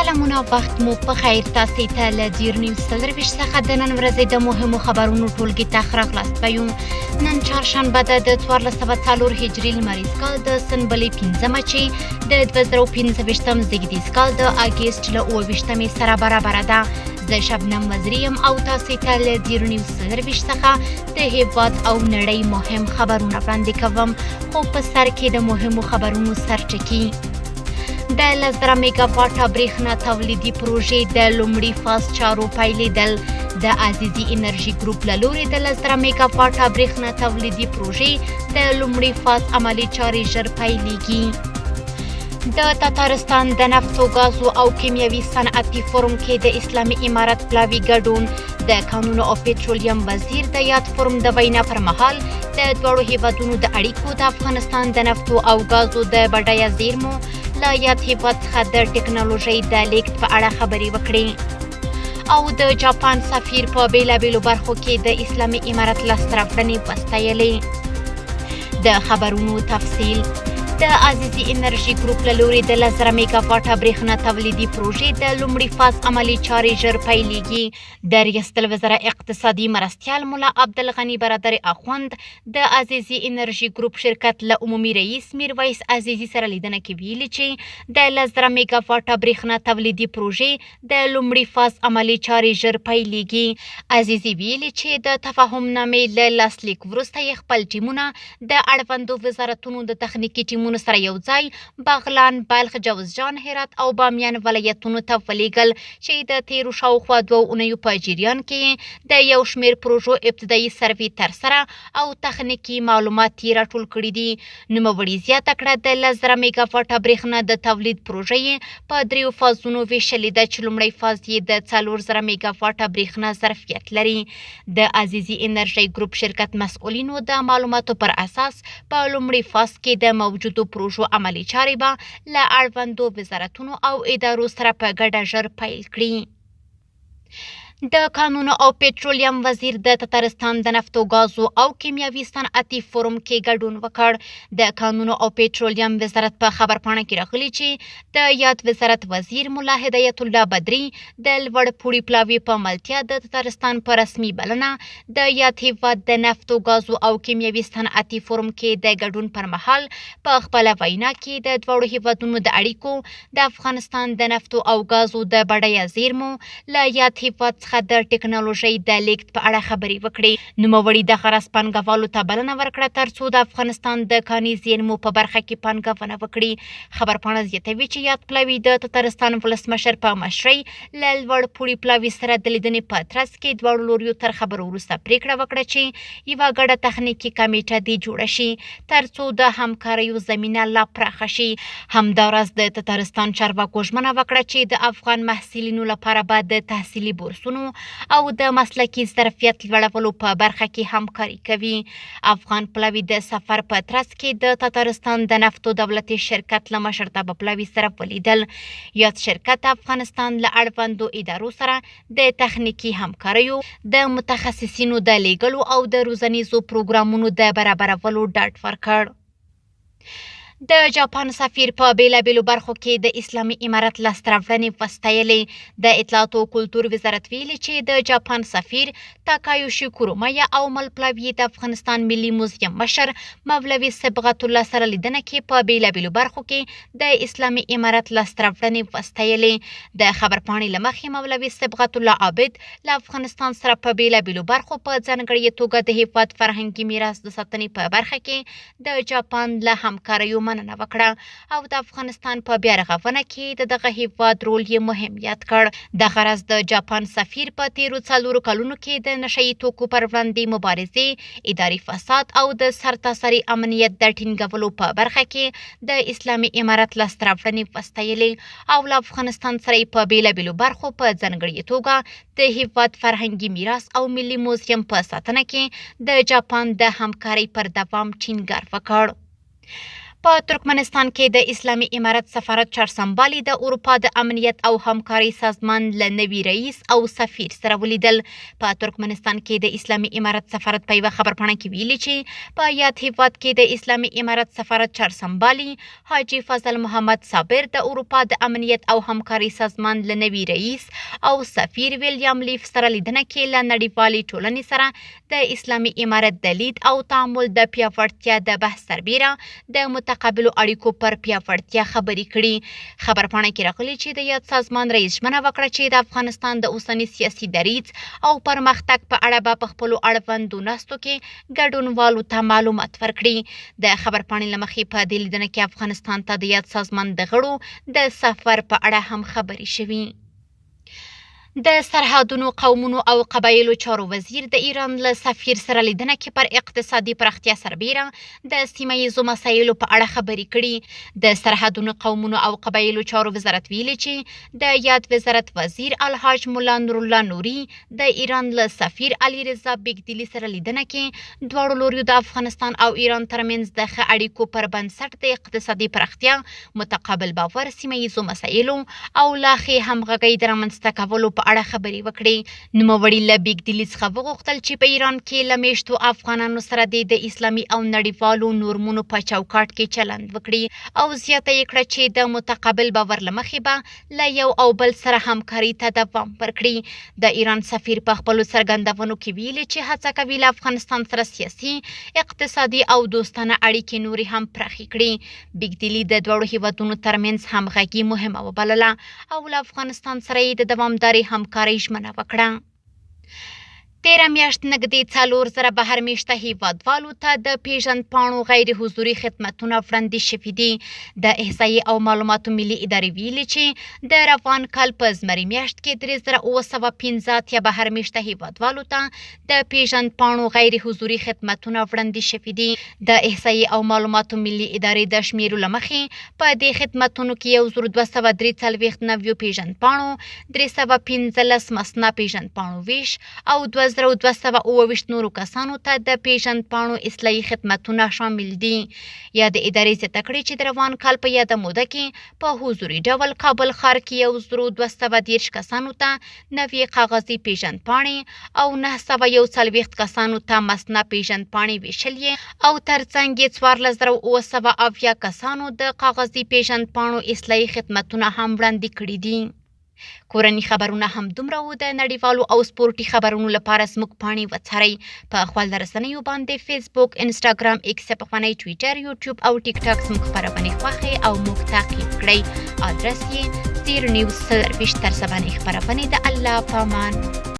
سلامونه وخت مو په خیر. تاسې ته له دیر نیوز څلرویشت څخه د نن ورځې د مهمو خبرونو ټولګې ته راغلاست یو. نن چهارشنبه ده د 1404 هجري لمریز کال د سنبلې 5مه چې د 2025 زیږدیز کال د اګست له 28 سره برابره ده. زه شبنم وزیری یم او تاسې ته له دیر نیوز څلرویشت څخه د هیواد او نړۍ مهم خبرونه وړاندې کوم، خو په سر کې د مهمو خبرونو سرټکي. د 10,000 میگا واټه برېښنا تولیدي پروژې د لومړي فاز چارو پیلېدل. د عزیزي انرژي ګروپ له لوري د 10,000 میگا واټه برېښنا تولیدي پروژې د لومړي فاز عملي چارې ژر پیلېږي. د تاتارستان د نفتو غازو او کیمیاوي صنعتي فورم کې د اسلامي امارت پلاوي ګډون. د کانونو او پېټرولیم وزیر د یاد فورم د وینا پر مهال د دواړو هیوادونو د اړیکو د افغانستان د نفتو او غازو د بډایه زیرمو له یاد هیواد څخه د ټکنالوژۍ د لیږد په اړه خبرې وکړې. او د جاپان سفیر په بیلابیلو برخو کې د اسلامي امارت لاسته راوړنې وستایلې. د خبرونو تفصیل. د عزیزي انرژي ګروپ له لوري د 10,000 میگا واټه برېښنا تولیدي پروژې د لومړي فاز عملي چارې ژر پیلېږي. د ریاست الوزرا اقتصادي مرستیال ملا عبدالغني برادر اخوند د عزیزي انرژي ګروپ شرکت له عمومي رئیس میرویس عزیزي سره لیدنه کې ویلي چې د 10,000 میگا واټه برېښنا تولیدي پروژې د لومړي فاز عملي چارې ژر پیلېږي. عزیزي ویلي چې د تفاهم نامې له لاسلیک وروسته یې خپل ټیمونه د اړوندو وزارتونو د تخنیکي ټیمونو سره یو ځای بغلان، بلخ، جوزجان، هرات او بامیان ولایتونو ته ولیږل چې د تیرو شاوخوا 2 اونیو په جریان کې د یو شمېر پروژو ابتدایي سروې ترسره او تخنیکي معلومات یې راټول کړي دي. نوموړي زیاته کړه د 10,000 میگا واټه برېښنا د تولید پروژې په 3 فازونو ویشلې ده چې لومړی فاز یې د 4,000 میگا واټه برېښنا ظرفیت لري. د عزیزي انرژي ګروپ شرکت مسؤلینو د معلوماتو پر اساس په لومړي فاز کې د موجودو پروژو عملي چارې به له اړوندو وزارتونو او ادارو سره په ګډه ژر پیل کړي. د کانونو او پېټرولیم وزیر د تاتارستان د نفتو غازو او کیمیاوي صنعتي فورم کې ګډون وکړ. د کانونو او پېټرولیم وزارت په خبرپاڼه کې راغلي چې د یاد وزارت وزیر ملا هدایت الله بدري د لوړ پوړي پلاوي په ملتیا د تاتارستان په رسمي بلنه د یاد هیواد د نفتو غازو او کیمیاوي صنعتي فورم کې د ګډون پر مهال په خپله وینا کې د دواړو هیوادونو د اړیکو د افغانستان د نفتو او غازو د بډایه زیرمو له یاد هیواد څخه د ټکنالوژۍ د لیږد په اړه خبرې وکړې. نوموړي دغه راز پانګوالو ته بلنه ورکړه ترڅو د افغانستان د کاني زیرمو په برخه کې پانګونه وکړي. خبرپاڼه زیاتوي چې یاد پلاوي د تاتارستان ولسمشر په مشرۍ له لوړ پوړي پلاوي سره د لیدنې په ترڅ کې دواړو لوریو تر خبرو وروسته پریکړه وکړه چې یوه ګډه تخنیکي کمیټه دې جوړه شي ترڅو د همکاریو زمینه لا پراخه شي. همداراز د تاتارستان چارواکو ژمنه وکړه چې د افغان محصلینو لپاره به د تحصیلي بورسونو او د مسلکي ظرفیت لوړولو په برخه کې همکاري کوي. افغان پلاوي د سفر په ترڅ کې د تاتارستان د نفتو دولتي شرکت له مشرتابه پلاوي سره ولیدل. یاد شرکت افغانستان له اړوندو ادارو سره د تخنیکي همکاریو، د متخصصینو د لیږلو او د روزنیزو پروګرامونو د برابرولو ډاډ ورکړ. د جاپان سفیر په بیلابیلو برخو کې د اسلامي امارت لاسته راوړنې وستایلې. د اطلاعات او کلتور وزارت ویلي چې د جاپان سفیر تاکایوشي کورومایا او مل پلاوي د افغانستان ملي موزیم مشر مولوي صبغت الله سره لیدنه کې په بیلابیلو برخو کې د اسلامي امارت لاسته راوړنې وستایلې. د خبرپاڼې له مخې مولوي صبغت الله عابد له افغانستان سره په بیلابیلو برخو په ځانګړې توګه د هیواد فرهنګي میراث د ساتنې په برخه کې د جاپان له همکاریو مننه وکړه او د افغانستان په بیا رغونه کې د دغه هیواد رول یې مهم یاد کړ. دغه راز د جاپان سفیر په تیرو 4 کلونو کې د نشهیي توکو پر وړاندې مبارزې، اداري فساد او د سرتاسري امنیت د ټینګولو په برخه کې د اسلامي امارت لاسته راوړنې وستایلې او له افغانستان سره په بیلابیلو برخو په ځانګړې توګه د هیواد فرهنګي میراث او ملي موزیم په ساتنه کې د جاپان د همکارۍ پر دوام ټینګار وکړ. په ترکمنستان کې د اسلامي امارت سفارت چارسمبالي د اروپا د امنیت او همکاري سازمان له نوي رئیس او سفیر سره ولیدل. په ترکمنستان کې د اسلامي امارت سفارت په یوه خبرپاڼه کې ویلي چې په یاد هیواد کې د اسلامي امارت سفارت چارسمبالي حاجي فضل محمد صابر د اروپا د امنیت او همکاري سازمان له نوي رئیس او سفیر ویلیام لیف سره لیدنه کې له نړیوالې ټولنې سره د اسلامي امارت د لید او تعامل د پیاوړتیا د بحث سربیره د متقابلو اړیکو پر پیاوړتیا خبرې کړي. خبرپاڼه کې راغلي چې د یاد سازمان رئیس ژمنه وکړه چې د افغانستان د اوسني سیاسي دریځ او پرمختګ په اړه به په خپلو اړوندو ناستو کې ګډونوالو ته معلومات ورکړي. د خبرپاڼې له مخې په دې لیدنه کې افغانستان ته د یاد سازمان د غړو د سفر په اړه هم خبرې شوي. د سرحدونو قومونو او قبایلو چارو وزیر د ایران له سفیر سره لیدنه کې پر اقتصادي پراختیا سربیره د سیمه ییزو مسایلو په اړه خبرې کړي. د سرحدونو قومونو او قبایلو چارو وزارت ویلي چې د یاد وزارت وزیر الحاج مولا نور الله نوري د ایران له سفیر علي رضا بیګدیلي سره لیدنه کې دواړو لوریو د افغانستان او ایران ترمنځ د ښه اړیکو پر بنسټ د اقتصادي پراختیا، متقابل باور، سیمه ییزو مسایلو او لا ښې همغږۍ د رامنځته کولو په اړه خبرې وکړي. نوموړي له بیګدیلي څخه وغوښتل چې په ایران کې له میشتو افغانانو سره د اسلامي او نړیوالو نورمونو په چوکاټ کې چلند وکړي او زیاته یې کړه چې د متقابل باور له مخې به له یو او بل سره همکاري ته دوام ورکړي. د ایران سفیر په خپلو څرګندونو کې ویلي چې هڅه کوي له افغانستان سره سیاسي، اقتصادي او دوستانه اړیکې نورې هم پراخې کړي. بیګدیلي د دواړو هیوادونو ترمنځ همغږي مهمه وبلله او له افغانستان سره یې د دوامدارې همکارۍ ژمنه وکړه. تیره میاشت نږدې 4000 بهر میشته هیوادوالو ته د پیژندپاڼو غیر حضوري خدمتونه وړاندې شوي دي. د احصایې او معلوماتو ملي ادارې ویلي چې د روان کال په زمري میاشت کې 3915 بهر میشته هیوادوالو ته د پیژندپاڼو غیر حضوري خدمتونه وړاندې شوي دي. د احصایې او معلوماتو ملي ادارې د شمیرو له مخې په دې خدمتونو کې 1243 نویو پیژندپاڼو، 315 مسنه پیژندپاڼو ویش او 2228 نورو کسانو ته د پیژندپاڼو اصلاحي خدمتونه شامل دي. یا د ادارې زیاته کړې چې د روان کال په یاده موده کې په حضوري ډول کابل ښار کې 1230 کسانو ته نوې کاغذي پیژندپاڼې او 941 کسانو ته مسنه پیژندپاڼې ویشلې او ترڅنګ یې 14980 کسانو د کاغذي پیژندپاڼو اصلاحي خدمتونه هم وړاندې کړي دي. کورني خبرونه هم دومره وو. د نړیوالو او سپورټي خبرونو لپاره زموږ پاڼې وڅارئ. په خپل رسنیو باندې فیسبوک، انسټاګرام، ایکس پخوانی ټویټر، یوټیوب او ټیک ټاک زموږ خبرونه خوښئ او موږ تعقیب کړئ. ادرس یې زیر نیوز 24 تر 7 خبرونه د الله په امان.